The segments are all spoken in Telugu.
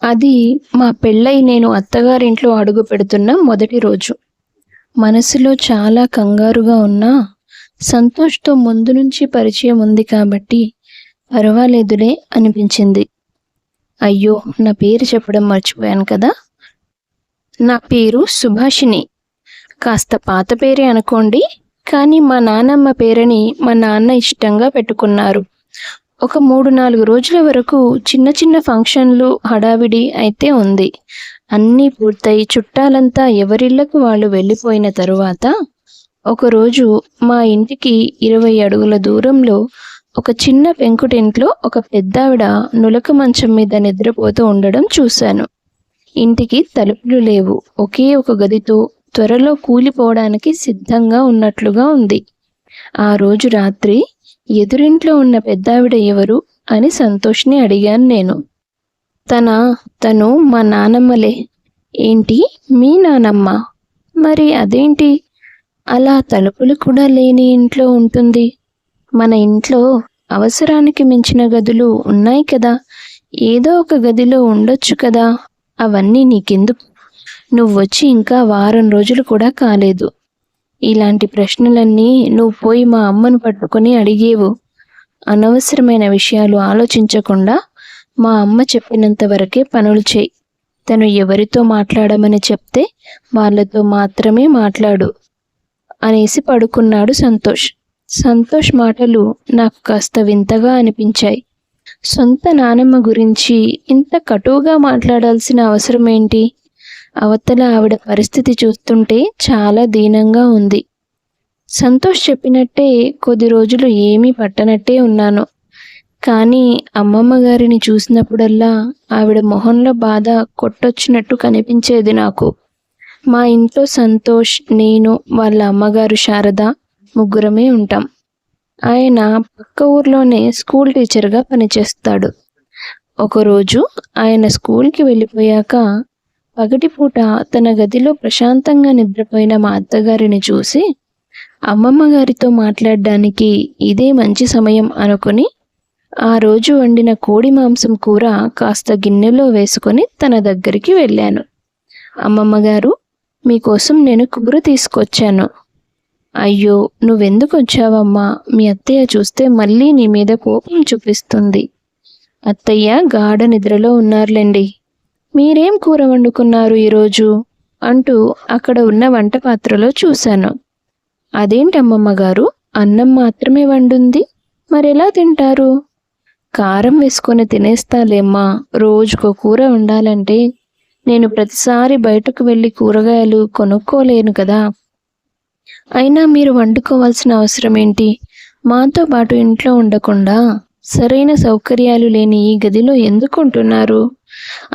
అది మా పెళ్ళై నేను అత్తగారింట్లో అడుగు పెడుతున్న మొదటి రోజు. మనసులో చాలా కంగారుగా ఉన్నా, సంతోష్‌తో ముందు నుంచి పరిచయం ఉంది కాబట్టి పర్వాలేదులే అనిపించింది. అయ్యో! నా పేరు చెప్పడం మర్చిపోయాను కదా! నా పేరు సుభాషిణి. కాస్త పాత పేరే అనుకోండి. కానీ మా నాన్నమ్మ పేరని మా నాన్న ఇష్టంగా పెట్టుకున్నారు. ఒక 3, 4 రోజుల వరకు చిన్న చిన్న ఫంక్షన్లు హడావిడి అయితే ఉంది. అన్నీ పూర్తయి చుట్టాలంతా ఎవరిళ్లకు వాళ్ళు వెళ్ళిపోయిన తరువాత ఒకరోజు మా ఇంటికి 20 అడుగుల దూరంలో ఒక చిన్న పెంకుటింట్లో ఒక పెద్దావిడ నులక మంచం మీద నిద్రపోతూ ఉండడం చూశాను. ఇంటికి తలుపులు లేవు. ఒకే ఒక గదితో త్వరలో కూలిపోవడానికి సిద్ధంగా ఉన్నట్లుగా ఉంది. ఆ రోజు రాత్రి ఎదురింట్లో ఉన్న పెద్దావిడ ఎవరు అని సంతోష్ని అడిగాను నేను. తను మా నానమ్మలే. ఏంటి, మీ నానమ్మ? మరి అదేంటి అలా తలుపులు కూడా లేని ఇంట్లో ఉంటుంది? మన ఇంట్లో అవసరానికి మించిన గదులు ఉన్నాయి కదా, ఏదో ఒక గదిలో ఉండొచ్చు కదా. అవన్నీ నీకెందుకు? నువ్వొచ్చి ఇంకా వారం రోజులు కూడా కాలేదు. ఇలాంటి ప్రశ్నలన్నీ నువ్వు పోయి మా అమ్మను పట్టుకొని అడిగేవు. అనవసరమైన విషయాలు ఆలోచించకుండా మా అమ్మ చెప్పినంత వరకే పనులు చేయి. తను ఎవరితో మాట్లాడమని చెప్తే వాళ్ళతో మాత్రమే మాట్లాడు అనేసి పడుకున్నాడు సంతోష్. సంతోష్ మాటలు నాకు కాస్త వింతగా అనిపించాయి. సొంత నానమ్మ గురించి ఇంత కటువుగా మాట్లాడాల్సిన అవసరం ఏంటి? అవతల ఆవిడ పరిస్థితి చూస్తుంటే చాలా దీనంగా ఉంది. సంతోష్ చెప్పినట్టే కొద్ది రోజులు ఏమీ పట్టనట్టే ఉన్నాను. కానీ అమ్మమ్మ గారిని చూసినప్పుడల్లా ఆవిడ మొహంలో బాధ కొట్టొచ్చినట్టు కనిపించేది నాకు. మా ఇంట్లో సంతోష్, నేను, వాళ్ళ అమ్మగారు శారద ముగ్గురమే ఉంటాం. ఆయన పక్క ఊర్లోనే స్కూల్ టీచర్గా పనిచేస్తాడు. ఒకరోజు ఆయన స్కూల్కి వెళ్ళిపోయాక పగటిపూట తన గదిలో ప్రశాంతంగా నిద్రపోయిన మా అత్తగారిని చూసి అమ్మమ్మ గారితో మాట్లాడడానికి ఇదే మంచి సమయం అనుకుని ఆ రోజు వండిన కోడి మాంసం కూర కాస్త గిన్నెలో వేసుకొని తన దగ్గరికి వెళ్ళాను. అమ్మమ్మ గారు, మీకోసం నేను కూర తీసుకొచ్చాను. అయ్యో, నువ్వెందుకు వచ్చావమ్మా? మీ అత్తయ్య చూస్తే మళ్ళీ నీ మీద కోపం చూపిస్తుంది. అత్తయ్య గాఢ నిద్రలో ఉన్నారులేండి. మీరేం కూర వండుకున్నారు ఈరోజు అంటూ అక్కడ ఉన్న వంట పాత్రలో చూశాను. అదేంటమ్మమ్మ గారు, అన్నం మాత్రమే వండుంది, మరెలా తింటారు? కారం వేసుకొని తినేస్తాలేమ్మా. రోజుకో కూర వండాలంటే నేను ప్రతిసారి బయటకు వెళ్ళి కూరగాయలు కొనుక్కోలేను కదా. అయినా మీరు వండుకోవాల్సిన అవసరం ఏంటి? మాతో పాటు ఇంట్లో ఉండకుండా సరైన సౌకర్యాలు లేని ఈ గదిలో ఎందుకు ఉంటున్నారు?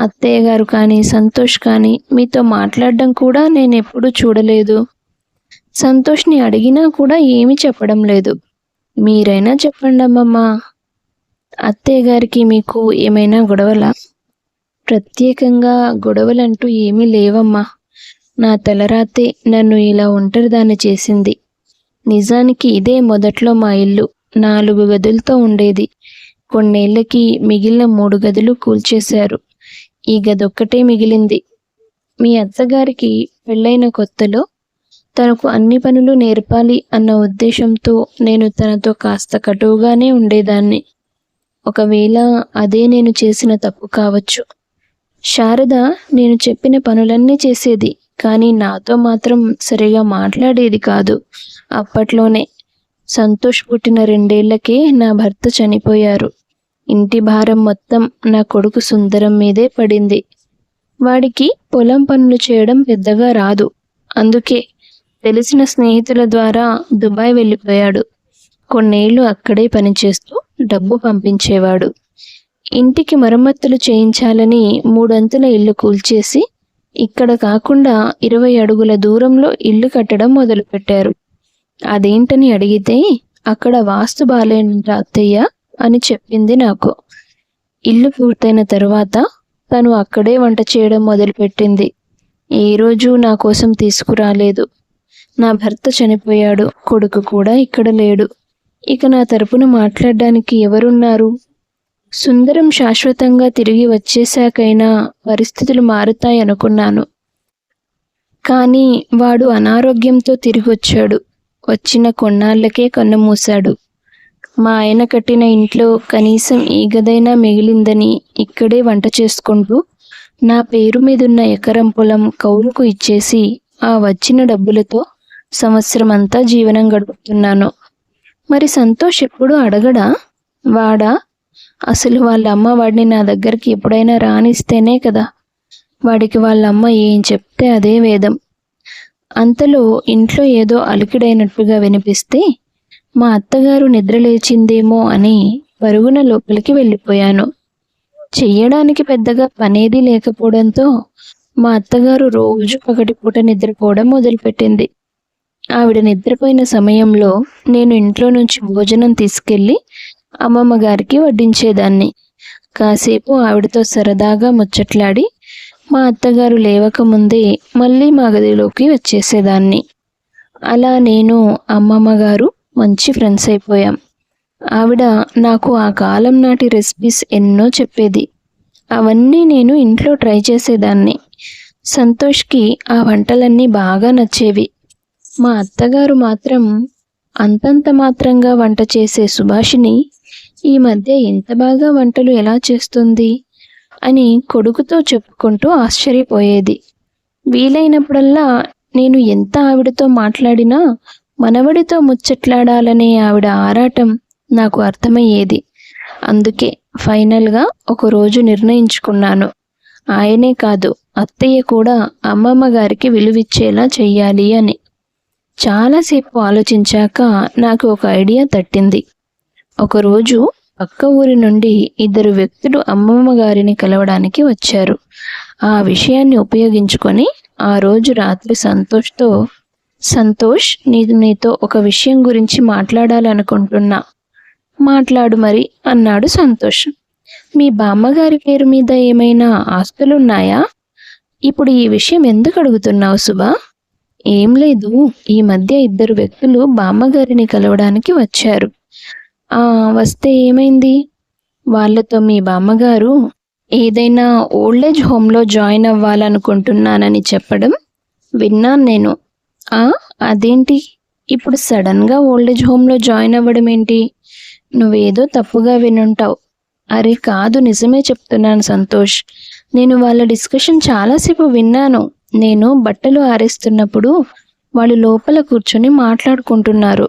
అత్తయ్య గారు కానీ సంతోష్ కానీ మీతో మాట్లాడడం కూడా నేను ఎప్పుడూ చూడలేదు. సంతోష్ని అడిగినా కూడా ఏమీ చెప్పడం లేదు. మీరైనా చెప్పండి అమ్మమ్మ. అత్తయ్య గారికి మీకు ఏమైనా గొడవలా? ప్రత్యేకంగా గొడవలంటూ ఏమీ లేవమ్మా. నా తలరాతే నన్ను ఇలా ఒంటరిదాన్ని చేసింది. నిజానికి ఇదే మొదట్లో మా ఇల్లు 4 గదులతో ఉండేది. కొన్నేళ్లకి మిగిలిన 3 గదులు కూల్చేశారు. ఈ గదొక్కటే మిగిలింది. మీ అత్తగారికి పెళ్ళైన కొత్తలో తనకు అన్ని పనులు నేర్పాలి అన్న ఉద్దేశంతో నేను తనతో కాస్త కటువుగానే ఉండేదాన్ని. ఒకవేళ అదే నేను చేసిన తప్పు కావచ్చు. శారద నేను చెప్పిన పనులన్నీ చేసేది, కానీ నాతో మాత్రం సరిగా మాట్లాడేది కాదు. అప్పట్లోనే సంతోష్ పుట్టిన 2 ఏళ్లకే నా భర్త చనిపోయారు. ఇంటి భారం మొత్తం నా కొడుకు సుందరం మీదే పడింది. వాడికి పొలం పనులు చేయడం పెద్దగా రాదు. అందుకే తెలిసిన స్నేహితుల ద్వారా దుబాయ్ వెళ్ళిపోయాడు. కొన్నేళ్లు అక్కడే పనిచేస్తూ డబ్బు పంపించేవాడు. ఇంటికి మరమ్మతులు చేయించాలని 3 అంతుల ఇల్లు కూల్చేసి ఇక్కడ కాకుండా 20 అడుగుల దూరంలో ఇల్లు కట్టడం మొదలుపెట్టారు. అదేంటని అడిగితే అక్కడ వాస్తు బాలేనంట అత్తయ్య అని చెప్పింది నాకు. ఇల్లు పూర్తయిన తరువాత తను అక్కడే వంట చేయడం మొదలుపెట్టింది. ఏ రోజు నా కోసం తీసుకురాలేదు. నా భర్త చనిపోయాడు. కొడుకు కూడా ఇక్కడ లేడు. ఇక నా తరపున మాట్లాడడానికి ఎవరున్నారు? సుందరం శాశ్వతంగా తిరిగి వచ్చేశాకైనా పరిస్థితులు మారుతాయనుకున్నాను. కానీ వాడు అనారోగ్యంతో తిరిగొచ్చాడు. వచ్చిన కొన్నాళ్లకే కన్నుమూశాడు. మా ఆయన కట్టిన ఇంట్లో కనీసం ఈ గదైనా మిగిలిందని ఇక్కడే వంట చేసుకుంటూ నా పేరు మీదున్న ఎకరం పొలం కౌలుకు ఇచ్చేసి ఆ వచ్చిన డబ్బులతో సంవత్సరమంతా జీవనం గడుపుతున్నాను. మరి సంతోష్ ఎప్పుడు అడగడా? వాడా? అసలు వాళ్ళ అమ్మ వాడిని నా దగ్గరికి ఎప్పుడైనా రానిస్తేనే కదా. వాడికి వాళ్ళమ్మ ఏం చెప్తే అదే వేదం. అంతలో ఇంట్లో ఏదో అలికిడైనట్టుగా వినిపిస్తే మా అత్తగారు నిద్రలేచిందేమో అని పరుగున లోపలికి వెళ్ళిపోయాను. చెయ్యడానికి పెద్దగా పనేది లేకపోవడంతో మా అత్తగారు రోజు పగటిపూట నిద్రపోవడం మొదలుపెట్టింది. ఆవిడ నిద్రపోయిన సమయంలో నేను ఇంట్లో నుంచి భోజనం తీసుకెళ్ళి అమ్మమ్మ గారికి వడ్డించేదాన్ని. కాసేపు ఆవిడతో సరదాగా ముచ్చట్లాడి మా అత్తగారు లేవకముందే మళ్ళీ మా గదిలోకి వచ్చేసేదాన్ని. అలా నేను అమ్మమ్మ గారు మంచి ఫ్రెండ్స్ అయిపోయాం. ఆవిడ నాకు ఆ కాలం నాటి రెసిపీస్ ఎన్నో చెప్పేది. అవన్నీ నేను ఇంట్లో ట్రై చేసేదాన్ని. సంతోష్కి ఆ వంటలన్నీ బాగా నచ్చేవి. మా అత్తగారు మాత్రం అంతంత మాత్రంగా వంట చేసే సుభాషిణి ఈ మధ్య ఇంత బాగా వంటలు ఎలా చేస్తుంది అని కొడుకుతో చెప్పుకుంటూ ఆశ్చర్యపోయేది. వీలైనప్పుడల్లా నేను ఎంత ఆవిడతో మాట్లాడినా మనవడితో ముచ్చట్లాడాలనే ఆవిడ ఆరాటం నాకు అర్థమయ్యేది. అందుకే ఫైనల్గా ఒకరోజు నిర్ణయించుకున్నాను, ఆయనే కాదు అత్తయ్య కూడా అమ్మమ్మ గారికి విలువిచ్చేలా చెయ్యాలి అని. చాలాసేపు ఆలోచించాక నాకు ఒక ఐడియా తట్టింది. ఒకరోజు పక్క ఊరి నుండి 2 వ్యక్తులు అమ్మమ్మ గారిని కలవడానికి వచ్చారు. ఆ విషయాన్ని ఉపయోగించుకొని ఆ రోజు రాత్రి సంతోష్ నీతో ఒక విషయం గురించి మాట్లాడాలనుకుంటున్నా. మాట్లాడు మరి అన్నాడు సంతోష్. మీ బామ్మగారి పేరు మీద ఏమైనా ఆస్తులున్నాయా? ఇప్పుడు ఈ విషయం ఎందుకు అడుగుతున్నావు సుబా? ఏం లేదు, ఈ మధ్య 2 వ్యక్తులు బామ్మగారిని కలవడానికి వచ్చారు. వస్తే ఏమైంది? వాళ్ళతో మీ బామ్మగారు ఏదైనా ఓల్డేజ్ హోమ్లో జాయిన్ అవ్వాలనుకుంటున్నానని చెప్పడం విన్నాను నేను. అదేంటి ఇప్పుడు సడన్గా ఓల్డేజ్ హోమ్లో జాయిన్ అవ్వడం ఏంటి? నువ్వేదో తప్పుగా వినుంటావు. అరే కాదు, నిజమే చెప్తున్నాను సంతోష్. నేను వాళ్ళ డిస్కషన్ చాలాసేపు విన్నాను. నేను బట్టలు ఆరేస్తున్నప్పుడు వాళ్ళు లోపల కూర్చొని మాట్లాడుకుంటున్నారు.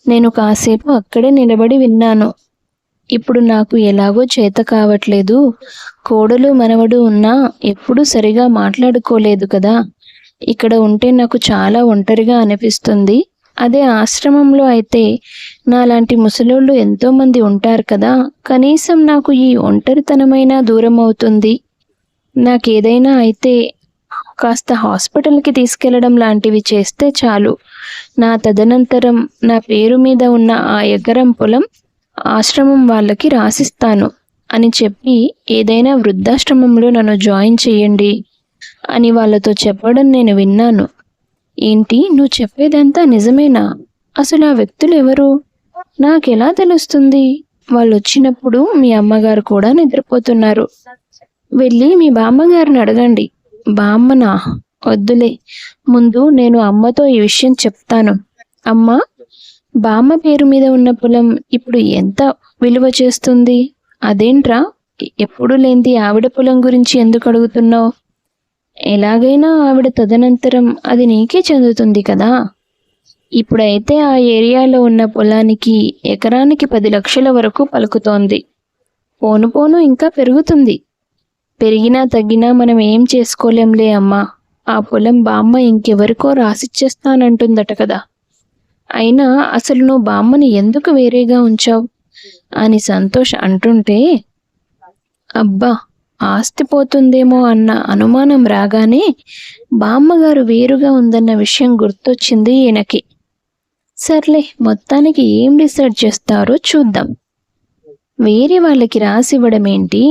నేను కాసేపు అక్కడే నిలబడి విన్నాను. ఇప్పుడు నాకు ఎలాగో చేత కావట్లేదు. కోడలు మనవడు ఉన్నా ఎప్పుడూ సరిగా మాట్లాడుకోలేదు కదా. ఇక్కడ ఉంటే నాకు చాలా ఒంటరిగా అనిపిస్తుంది. అదే ఆశ్రమంలో అయితే నాలాంటి ముసలోళ్ళు ఎంతోమంది ఉంటారు కదా. కనీసం నాకు ఈ ఒంటరితనమైనా దూరం అవుతుంది. నాకేదైనా అయితే కాస్త హాస్పిటల్కి తీసుకెళ్లడం లాంటివి చేస్తే చాలు. నా తదనంతరం నా పేరు మీద ఉన్న ఆ ఎకరం పొలం ఆశ్రమం వాళ్ళకి రాసిస్తాను అని చెప్పి ఏదైనా వృద్ధాశ్రమంలో నన్ను జాయిన్ చేయండి అని వాళ్ళతో చెప్పడం నేను విన్నాను. ఏంటి, నువ్వు చెప్పేదంతా నిజమేనా? అసలు ఆ వ్యక్తులు ఎవరు? నాకెలా తెలుస్తుంది? వాళ్ళు వచ్చినప్పుడు మీ అమ్మగారు కూడా నిద్రపోతున్నారు. వెళ్ళి మీ బామ్మగారిని అడగండి. బామ్మనా? వద్దులే, ముందు నేను అమ్మతో ఈ విషయం చెప్తాను. అమ్మా, బామ్మ పేరు మీద ఉన్న పొలం ఇప్పుడు ఎంత విలువ చేస్తుంది? అదేంట్రా, ఎప్పుడు లేంది ఆవిడ పొలం గురించి ఎందుకు అడుగుతున్నావు? ఎలాగైనా ఆవిడ తదనంతరం అది నీకే చెందుతుంది కదా. ఇప్పుడైతే ఆ ఏరియాలో ఉన్న పొలానికి ఎకరానికి 10 లక్షల వరకు పలుకుతోంది. పోను పోను ఇంకా పెరుగుతుంది. పెరిగినా తగ్గినా మనం ఏం చేసుకోలేంలే అమ్మా. ఆ పొలం బామ్మ ఇంకెవరికో రాసిచ్చేస్తానంటుందట కదా. అయినా అసలు నువ్వు బామ్మని ఎందుకు వేరేగా ఉంచావు అని సంతోష్ అంటుంటే, అబ్బా, ఆస్తి పోతుందేమో అన్న అనుమానం రాగానే బామ్మగారు వేరుగా ఉందన్న విషయం గుర్తొచ్చింది ఈయనకి. సర్లే, మొత్తానికి ఏం డిసైడ్ చేస్తారో చూద్దాం. వేరే వాళ్ళకి రాసివ్వడం ఏంటి,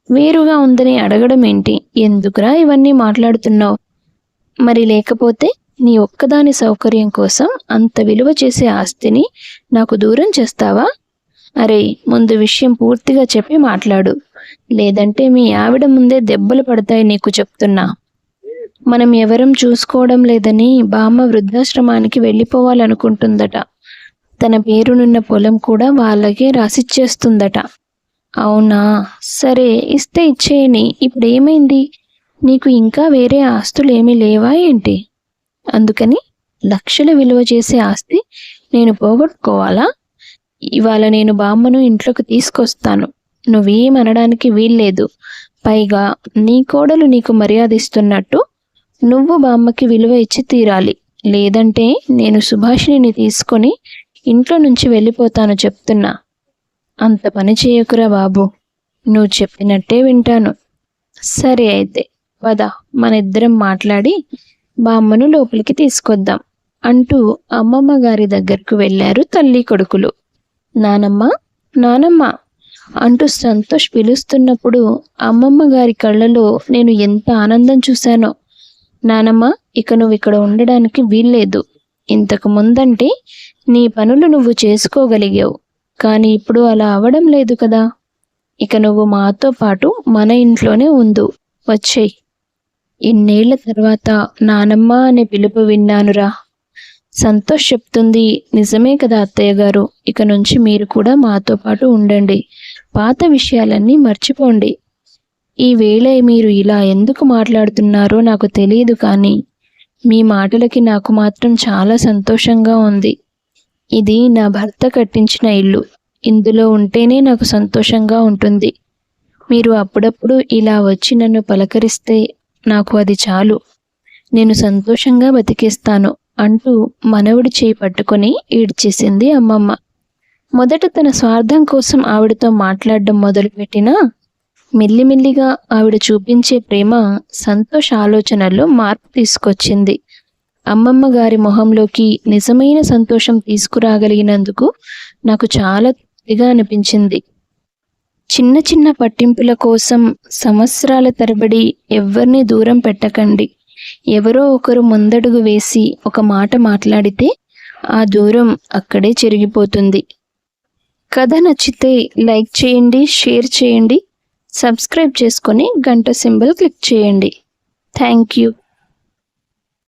వేరుగా ఉందని అడగడం ఏంటి? ఎందుకురా ఇవన్నీ మాట్లాడుతున్నావు? మరి లేకపోతే నీ ఒక్కదాని సౌకర్యం కోసం అంత విలువ చేసే ఆస్తిని నాకు దూరం చేస్తావా? అరే, ముందు విషయం పూర్తిగా చెప్పి మాట్లాడు, లేదంటే మీ ఆవిడ ముందే దెబ్బలు పడతాయి నీకు చెప్తున్నా. మనం ఎవరం చూసుకోవడం లేదని బామ్మ వృద్ధాశ్రమానికి వెళ్ళిపోవాలనుకుంటుందట. తన పేరునున్న పొలం కూడా వాళ్ళకే రాసిచ్చేస్తుందట. అవునా? సరే, ఇస్తే ఇచ్చేయని. ఇప్పుడు ఏమైంది? నీకు ఇంకా వేరే ఆస్తులేమీ లేవా ఏంటి? అందుకని లక్షల విలువ చేసే ఆస్తి నేను పోగొట్టుకోవాలా? ఇవాళ నేను బామ్మను ఇంట్లోకి తీసుకొస్తాను. నువ్వేమనడానికి వీల్లేదు. పైగా నీ కోడలు నీకు మర్యాద ఇస్తున్నట్టు నువ్వు బామ్మకి విలువ ఇచ్చి తీరాలి. లేదంటే నేను సుభాషిణిని తీసుకొని ఇంట్లో నుంచి వెళ్ళిపోతాను చెప్తున్నా. అంత పని చేయకురా బాబు, నువ్వు చెప్పినట్టే వింటాను. సరే అయితే పద, మన ఇద్దరం మాట్లాడి బామ్మను లోపలికి తీసుకొద్దాం అంటూ అమ్మమ్మ గారి దగ్గరకు వెళ్ళారు తల్లి కొడుకులు. నానమ్మ, నానమ్మ అంటూ సంతోష్ పిలుస్తున్నప్పుడు అమ్మమ్మ గారి కళ్ళలో నేను ఎంత ఆనందం చూశానో. నానమ్మ, ఇక నువ్వు ఇక్కడ ఉండడానికి వీల్లేదు. ఇంతకు ముందంటే నీ పనులు నువ్వు చేసుకోగలిగావు, కానీ ఇప్పుడు అలా అవడం లేదు కదా. ఇక నువ్వు మాతో పాటు మన ఇంట్లోనే ఉండు. వచ్చేయ్. ఇన్నేళ్ల తర్వాత నానమ్మ అనే పిలుపు విన్నానురా. సంతోష్ చెప్తుంది నిజమే కదా అత్తయ్య గారు. ఇక నుంచి మీరు కూడా మాతో పాటు ఉండండి. పాత విషయాలన్నీ మర్చిపోండి. ఈ వేళ మీరు ఇలా ఎందుకు మాట్లాడుతున్నారో నాకు తెలియదు, కానీ మీ మాటలకి నాకు మాత్రం చాలా సంతోషంగా ఉంది. ఇది నా భర్త కట్టించిన ఇల్లు. ఇందులో ఉంటేనే నాకు సంతోషంగా ఉంటుంది. మీరు అప్పుడప్పుడు ఇలా వచ్చి నన్ను పలకరిస్తే నాకు అది చాలు. నేను సంతోషంగా బతికేస్తాను అంటూ మనవడి చేయి పట్టుకొని ఏడ్చేసింది అమ్మమ్మ. మొదట తన స్వార్థం కోసం ఆవిడతో మాట్లాడడం మొదలుపెట్టినా మెల్లిమెల్లిగా ఆవిడ చూపించే ప్రేమ సంతోష్ ఆలోచనల్లో మార్పు తీసుకొచ్చింది. అమ్మమ్మ గారి మొహంలోకి నిజమైన సంతోషం తీసుకురాగలిగినందుకు నాకు చాలా తృప్తిగా అనిపించింది. చిన్న చిన్న పట్టింపుల కోసం సంవత్సరాల తరబడి ఎవ్వరినీ దూరం పెట్టకండి. ఎవరో ఒకరు ముందడుగు వేసి ఒక మాట మాట్లాడితే ఆ దూరం అక్కడే చెరిగిపోతుంది. కథ నచ్చితే లైక్ చేయండి, షేర్ చేయండి, సబ్స్క్రైబ్ చేసుకొని గంట సింబల్ క్లిక్ చేయండి. Thank you.